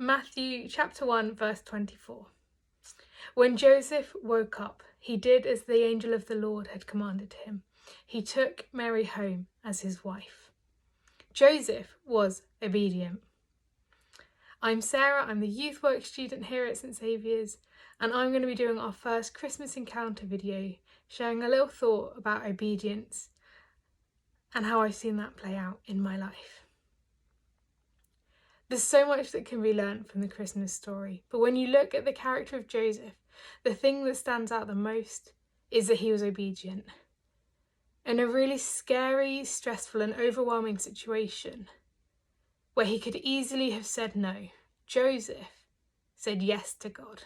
Matthew chapter 1 verse 24. When Joseph woke up, he did as the angel of the Lord had commanded him. He took Mary home as his wife. Joseph was obedient. I'm Sarah, I'm the youth work student here at St Saviour's, and I'm going to be doing our first Christmas encounter video, sharing a little thought about obedience and how I've seen that play out in my life. There's so much that can be learnt from the Christmas story, but when you look at the character of Joseph, the thing that stands out the most is that he was obedient. In a really scary, stressful and overwhelming situation, where he could easily have said no, Joseph said yes to God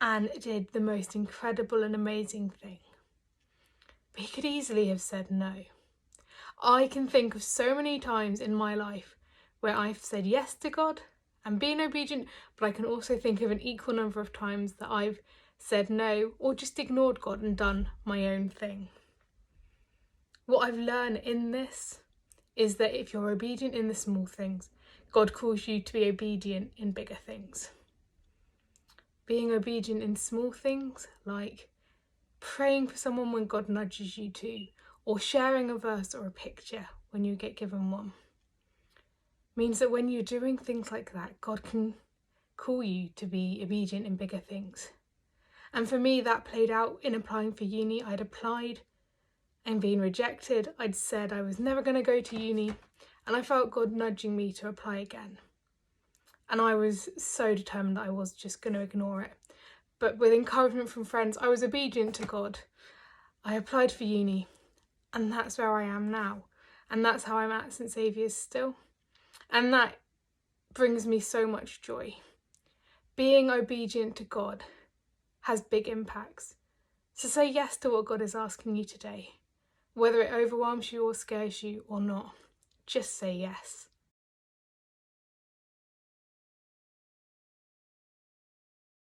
and did the most incredible and amazing thing. But he could easily have said no. I can think of so many times in my life where I've said yes to God and been obedient, but I can also think of an equal number of times that I've said no or just ignored God and done my own thing. What I've learned in this is that if you're obedient in the small things, God calls you to be obedient in bigger things. Being obedient in small things, like praying for someone when God nudges you to, or sharing a verse or a picture when you get given one, means that when you're doing things like that, God can call you to be obedient in bigger things. And for me, that played out in applying for uni. I'd applied and been rejected. I'd said I was never going to go to uni, and I felt God nudging me to apply again. And I was so determined that I was just going to ignore it. But with encouragement from friends, I was obedient to God. I applied for uni, and that's where I am now. And that's how I'm at St Saviour's still. And that brings me so much joy. Being obedient to God has big impacts. So say yes to what God is asking you today. Whether it overwhelms you or scares you or not, just say yes.